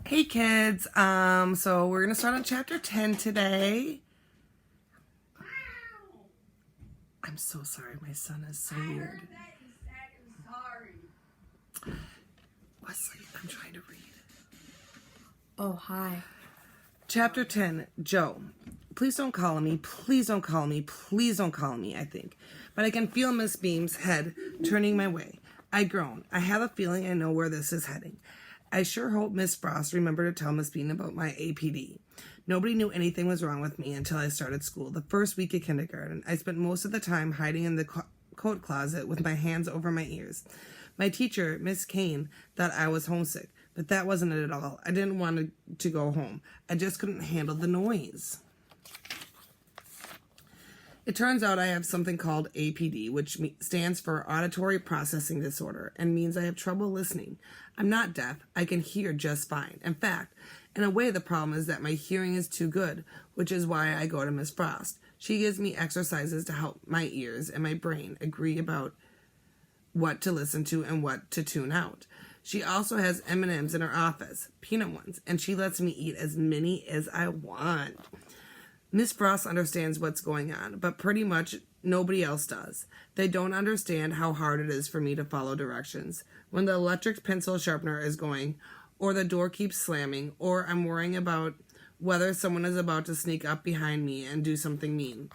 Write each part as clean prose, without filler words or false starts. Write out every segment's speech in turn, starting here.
Hey kids, so we're gonna start on chapter 10 today. I'm so sorry, my son is so weird. Wesley, I'm trying to read. Oh, hi. Chapter 10, Joe. Please don't call me, please don't call me, please don't call me, I think. But I can feel Miss Beam's head turning my way. I groan. I have a feeling I know where this is heading. I sure hope Miss Frost remembered to tell Miss Beam about my APD. Nobody knew anything was wrong with me until I started school. The first week of kindergarten, I spent most of the time hiding in the coat closet with my hands over my ears. My teacher, Miss Kane, thought I was homesick, but that wasn't it at all. I didn't want to go home. I just couldn't handle the noise. It turns out I have something called APD, which stands for Auditory Processing Disorder, and means I have trouble listening. I'm not deaf. I can hear just fine. In fact, in a way, the problem is that my hearing is too good, which is why I go to Miss Frost. She gives me exercises to help my ears and my brain agree about what to listen to and what to tune out. She also has M&Ms in her office, peanut ones, and she lets me eat as many as I want. Miss Frost understands what's going on, but pretty much nobody else does. They don't understand how hard it is for me to follow directions. When the electric pencil sharpener is going, or the door keeps slamming, or I'm worrying about whether someone is about to sneak up behind me and do something mean.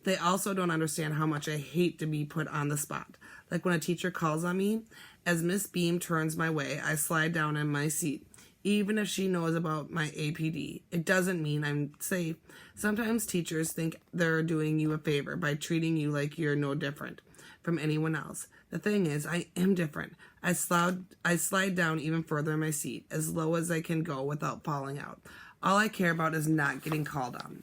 They also don't understand how much I hate to be put on the spot. Like when a teacher calls on me, as Miss Beam turns my way, I slide down in my seat. Even if she knows about my APD, it doesn't mean I'm safe. Sometimes teachers think they're doing you a favor by treating you like you're no different from anyone else. The thing is, I am different. I slide down even further in my seat, as low as I can go without falling out. All I care about is not getting called on.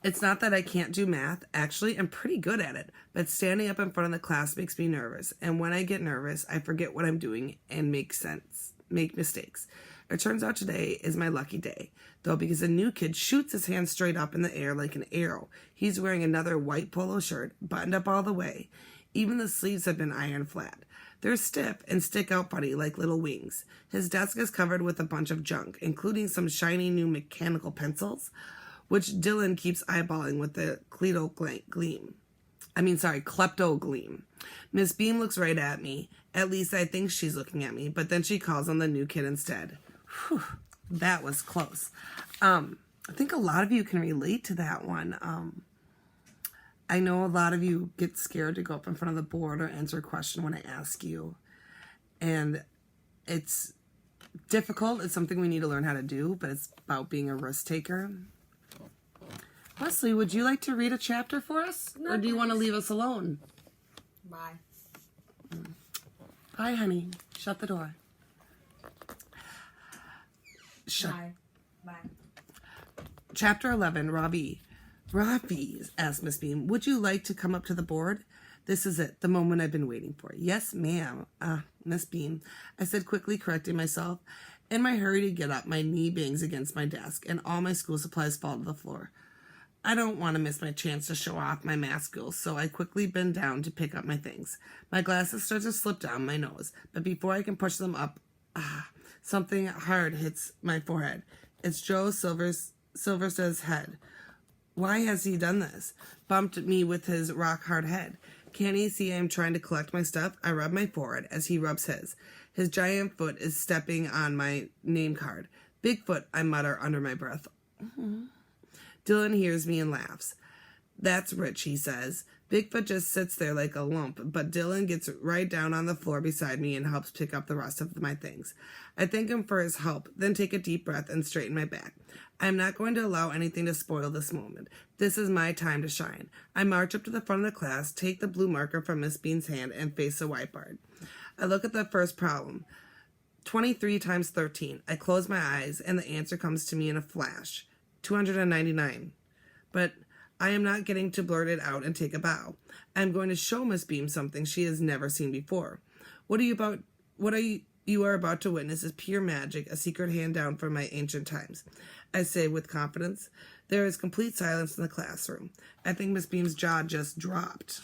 It's not that I can't do math. Actually, I'm pretty good at it. But standing up in front of the class makes me nervous. And when I get nervous, I forget what I'm doing and make mistakes. It turns out today is my lucky day, though, because a new kid shoots his hand straight up in the air like an arrow. He's wearing another white polo shirt, buttoned up all the way. Even the sleeves have been ironed flat. They're stiff and stick out funny like little wings. His desk is covered with a bunch of junk, including some shiny new mechanical pencils, which Dylan keeps eyeballing with the klepto gleam. Miss Beam looks right at me. At least I think she's looking at me, but then she calls on the new kid instead. Whew, that was close. I think a lot of you can relate to that one. I know a lot of you get scared to go up in front of the board or answer a question when I ask you. And it's difficult. It's something we need to learn how to do, but it's about being a risk taker. Wesley, would you like to read a chapter for us? No, or do you want to please. leave us alone? Bye. Bye, honey. Shut the door. Bye. Bye. Chapter 11, Robbie, asked Miss Beam, would you like to come up to the board? This is it, the moment I've been waiting for. Yes, ma'am. Miss Beam, I said, quickly correcting myself. In my hurry to get up, my knee bangs against my desk, and all my school supplies fall to the floor. I don't want to miss my chance to show off my math skills, so I quickly bend down to pick up my things. My glasses start to slip down my nose, but before I can push them up, something hard hits my forehead. It's Joe Silverstead's head. Why has he done this? Bumped me with his rock-hard head. Can't he see I'm trying to collect my stuff? I rub my forehead as he rubs his. His giant foot is stepping on my name card. Bigfoot, I mutter under my breath. Mm-hmm. Dylan hears me and laughs. That's Rich, he says. Bigfoot just sits there like a lump, but Dylan gets right down on the floor beside me and helps pick up the rest of my things. I thank him for his help, then take a deep breath and straighten my back. I am not going to allow anything to spoil this moment. This is my time to shine. I march up to the front of the class, take the blue marker from Miss Bean's hand, and face the whiteboard. I look at the first problem. 23 times 13. I close my eyes, and the answer comes to me in a flash. 299. But I am not getting to blurt it out and take a bow. I am going to show Miss Beam something she has never seen before. What are you are about to witness is pure magic, a secret hand down from my ancient times. I say with confidence. There is complete silence in the classroom. I think Miss Beam's jaw just dropped.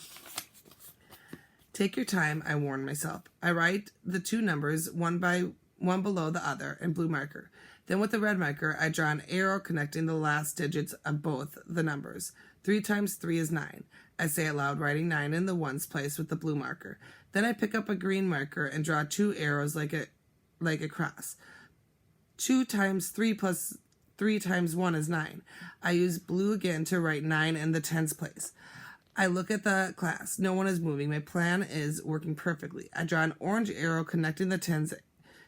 Take your time, I warn myself. I write the two numbers one by one below the other, in blue marker. Then with the red marker, I draw an arrow connecting the last digits of both the numbers. 3 times 3 is 9. I say aloud, writing 9 in the ones place with the blue marker. Then I pick up a green marker and draw 2 arrows like a cross. 2 times 3 plus 3 times 1 is 9. I use blue again to write 9 in the tens place. I look at the class. No one is moving. My plan is working perfectly. I draw an orange arrow connecting the tens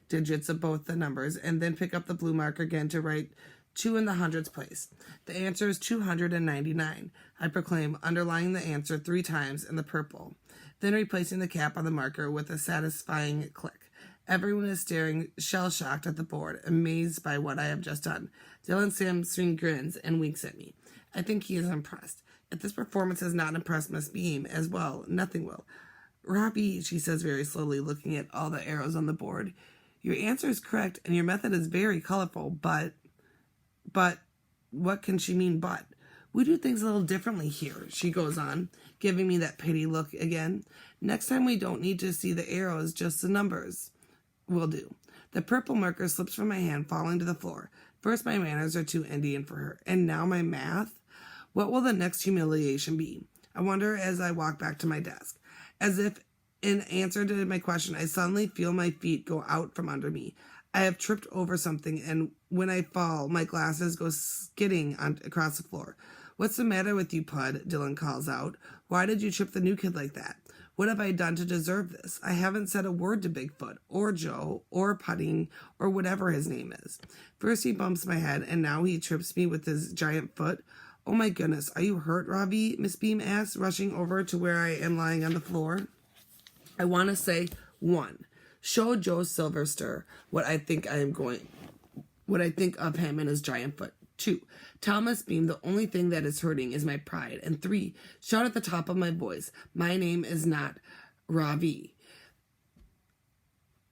digits of both the numbers and then pick up the blue marker again to write 2 in the hundreds place. The answer is 299. I proclaim, underlining the answer 3 times in the purple, then replacing the cap on the marker with a satisfying click. Everyone is staring shell-shocked at the board, amazed by what I have just done. Dylan Samson grins and winks at me. I think he is impressed. If this performance has not impressed Miss Beam as well, nothing will. Robbie, she says very slowly, looking at all the arrows on the board, your answer is correct and your method is very colorful, but, what can she mean but? We do things a little differently here, she goes on, giving me that pity look again. Next time we don't need to see the arrows, just the numbers will do. The purple marker slips from my hand, falling to the floor. First, my manners are too Indian for her, and now my math? What will the next humiliation be? I wonder as I walk back to my desk. As if in answer to my question, I suddenly feel my feet go out from under me. I have tripped over something, and when I fall, my glasses go skidding across the floor. What's the matter with you, Pud? Dylan calls out. Why did you trip the new kid like that? What have I done to deserve this? I haven't said a word to Bigfoot, or Joe, or Pudding, or whatever his name is. First he bumps my head, and now he trips me with his giant foot. Oh my goodness, are you hurt, Robbie? Miss Beam asks, rushing over to where I am lying on the floor. I want to say, 1. Show Joe Sylvester what I think of him and his giant foot. 2. Tell Miss Beam the only thing that is hurting is my pride. And 3. Shout at the top of my voice, my name is not Ravi.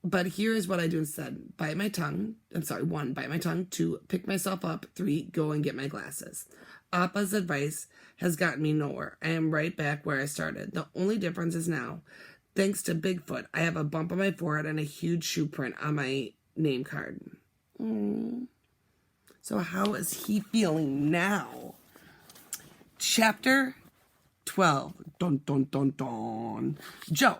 But here is what I do instead. Bite my tongue. 1. Bite my tongue. 2. Pick myself up. 3. Go and get my glasses. Appa's advice has gotten me nowhere. I am right back where I started. The only difference is now, thanks to Bigfoot, I have a bump on my forehead and a huge shoe print on my name card. So how is he feeling now? Chapter 12. Dun, dun, dun, dun. Joe.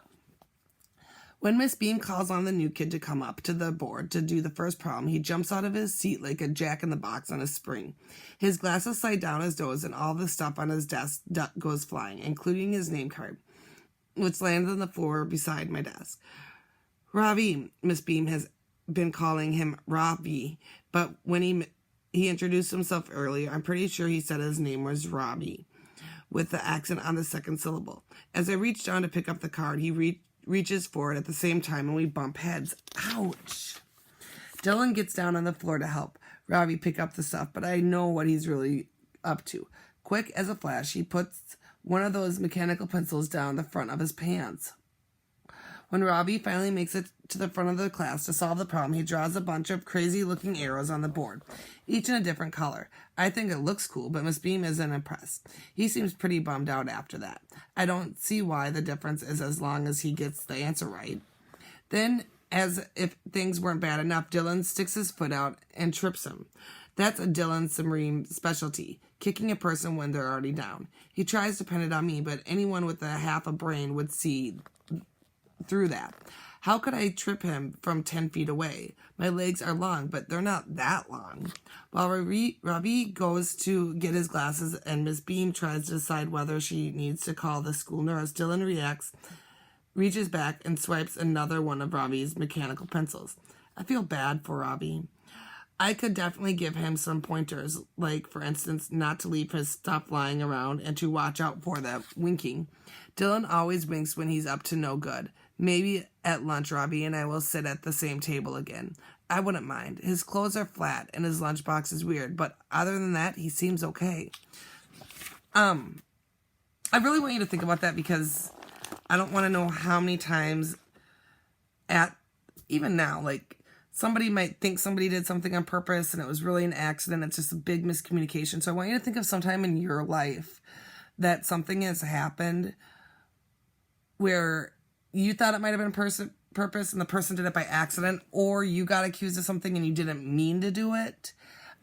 When Miss Beam calls on the new kid to come up to the board to do the first problem, he jumps out of his seat like a jack-in-the-box on a spring. His glasses slide down his nose and all the stuff on his desk goes flying, including his name card, which lands on the floor beside my desk. Ravi, Miss Beam has been calling him Ravi, but when he introduced himself earlier, I'm pretty sure he said his name was Robbie, with the accent on the second syllable. As I reach down to pick up the card, he reaches for it at the same time and we bump heads. Ouch. Dylan gets down on the floor to help Robbie pick up the stuff, but I know what he's really up to. Quick as a flash, he puts one of those mechanical pencils down the front of his pants. When Robbie finally makes it to the front of the class to solve the problem, he draws a bunch of crazy-looking arrows on the board, each in a different color. I think it looks cool, but Miss Beam isn't impressed. He seems pretty bummed out after that. I don't see why the difference is as long as he gets the answer right. Then, as if things weren't bad enough, Dylan sticks his foot out and trips him. That's a Dylan Supreme specialty, kicking a person when they're already down. He tries to pin it on me, but anyone with a half a brain would see through that. How could I trip him from 10 feet away? My legs are long, but they're not that long. While Ravi goes to get his glasses and Miss Beam tries to decide whether she needs to call the school nurse, Dylan reaches back and swipes another one of Ravi's mechanical pencils. I feel bad for Ravi. I could definitely give him some pointers, like, for instance, not to leave his stuff lying around and to watch out for the winking. Dylan always winks when he's up to no good. Maybe at lunch, Robbie and I will sit at the same table again. I wouldn't mind. His clothes are flat and his lunchbox is weird, but other than that, he seems okay. I really want you to think about that because I don't want to know how many times even now, like, somebody might think somebody did something on purpose and it was really an accident. It's just a big miscommunication. So I want you to think of some time in your life that something has happened where you thought it might have been purpose and the person did it by accident, or you got accused of something and you didn't mean to do it.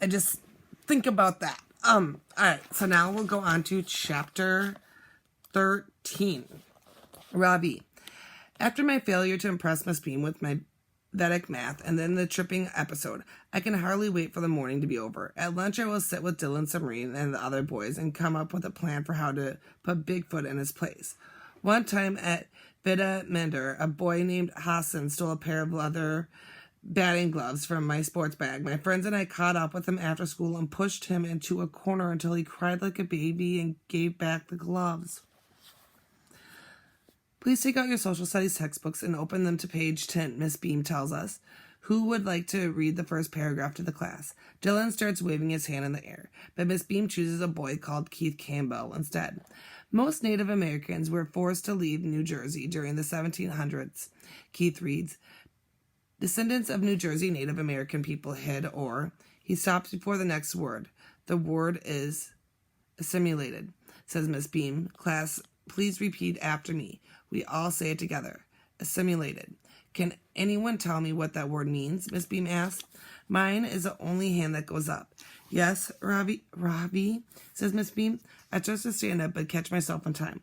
I just think about that. All right, so now we'll go on to chapter 13. Robbie. After my failure to impress Miss Beam with my Vedic math and then the tripping episode, I can hardly wait for the morning to be over. At lunch, I will sit with Dylan, Submarine, and the other boys and come up with a plan for how to put Bigfoot in his place. One time at Vida Mender, a boy named Hassan stole a pair of leather batting gloves from my sports bag. My friends and I caught up with him after school and pushed him into a corner until he cried like a baby and gave back the gloves. Please take out your social studies textbooks and open them to page 10, Miss Beam tells us. Who would like to read the first paragraph to the class? Dylan starts waving his hand in the air, but Miss Beam chooses a boy called Keith Campbell instead. Most Native Americans were forced to leave New Jersey during the 1700s. Keith reads, descendants of New Jersey Native American people hid or... He stops before the next word. The word is assimilated, says Miss Beam. Class, please repeat after me. We all say it together. Assimilated. Can anyone tell me what that word means? Miss Beam asked. Mine is the only hand that goes up. Yes, Robbie, says Miss Beam. I try to stand up but catch myself in time.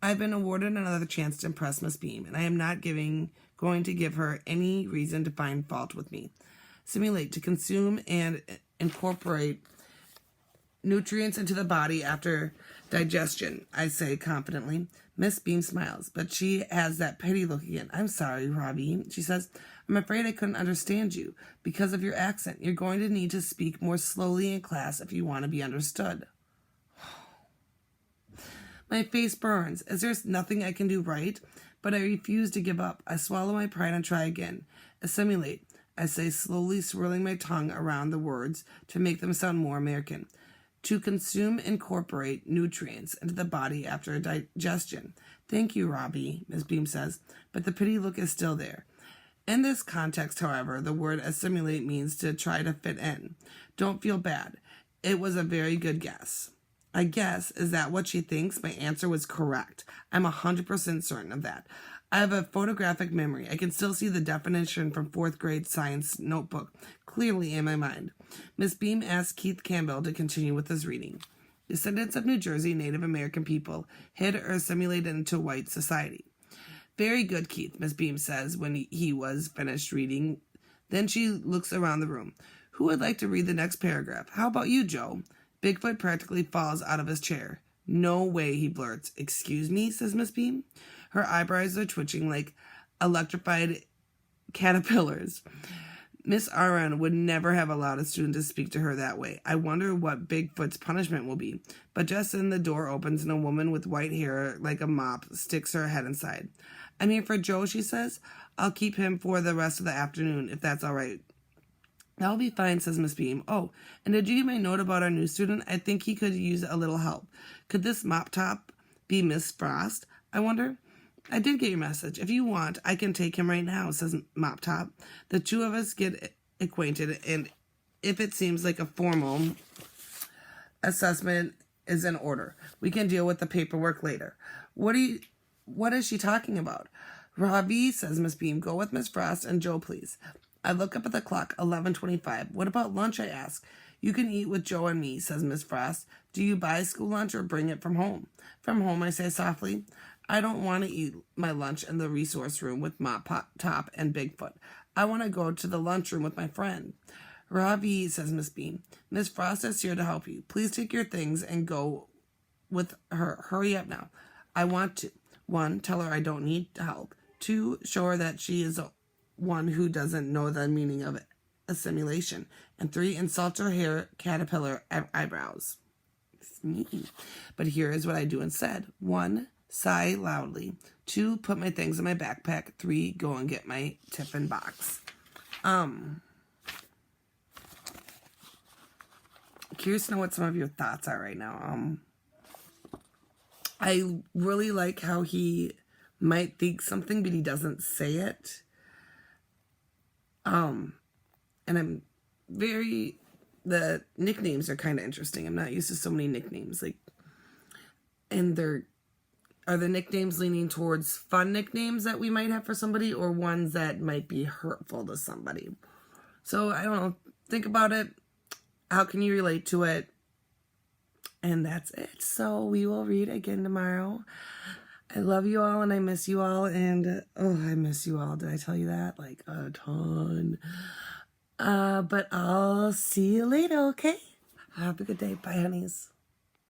I've been awarded another chance to impress Miss Beam, and I am not going to give her any reason to find fault with me. Assimilate, to consume and incorporate nutrients into the body after digestion, I say confidently. Miss Beam smiles, but she has that pity look again. I'm sorry, Robbie, she says. I'm afraid I couldn't understand you. Because of your accent, you're going to need to speak more slowly in class if you want to be understood. My face burns, as there's nothing I can do right, but I refuse to give up. I swallow my pride and try again. Assimilate, I say, slowly swirling my tongue around the words to make them sound more American. To consume, incorporate nutrients into the body after digestion. Thank you, Robbie, Miss Beam says, but the pity look is still there. In this context, however, the word assimilate means to try to fit in. Don't feel bad. It was a very good guess. I guess, is that what she thinks? My answer was correct. I'm 100% certain of that. I have a photographic memory. I can still see the definition from 4th grade science notebook clearly in my mind. Miss Beam asked Keith Campbell to continue with his reading. Descendants of New Jersey Native American people hid or assimilated into white society. Very good, Keith, Miss Beam says when he was finished reading. Then she looks around the room. Who would like to read the next paragraph? How about you, Joe? Bigfoot practically falls out of his chair. No way, he blurts. Excuse me, says Miss Beam. Her eyebrows are twitching like electrified caterpillars. Miss Aron would never have allowed a student to speak to her that way. I wonder what Bigfoot's punishment will be. But just then the door opens and a woman with white hair like a mop sticks her head inside. I'm here for Joe, she says. I'll keep him for the rest of the afternoon, if that's all right. That'll be fine, says Miss Beam. Oh, and did you get my note about our new student? I think he could use a little help. Could this mop top be Miss Frost, I wonder? I did get your message. If you want, I can take him right now, says Mop Top. The two of us get acquainted, and if it seems like a formal assessment is in order, we can deal with the paperwork later. What is she talking about? Robbie, says Miss Beam, go with Miss Frost and Joe, please. I look up at the clock, 11:25. What about lunch, I ask. You can eat with Joe and me, says Miss Frost. Do you buy school lunch or bring it from home? From home, I say softly. I don't want to eat my lunch in the resource room with Mop Top and Bigfoot. I want to go to the lunchroom with my friend. Robbie, says Miss Beam, Miss Frost is here to help you. Please take your things and go with her. Hurry up now. I want to. 1, tell her I don't need help. 2, show her that she is one who doesn't know the meaning of assimilation. And 3, insult her hair caterpillar eyebrows. It's mean. But here is what I do instead. 1, sigh loudly. 2, put my things in my backpack. 3, go and get my tiffin box. Curious to know what some of your thoughts are right now. I really like how he might think something, but he doesn't say it. And the nicknames are kind of interesting. I'm not used to so many nicknames, and they're Are the nicknames leaning towards fun nicknames that we might have for somebody, or ones that might be hurtful to somebody? So I don't know. Think about it. How can you relate to it? And that's it. So we will read again tomorrow. I love you all and I miss you all. And I miss you all. Did I tell you that? Like a ton. But I'll see you later, okay? Have a good day. Bye, honeys.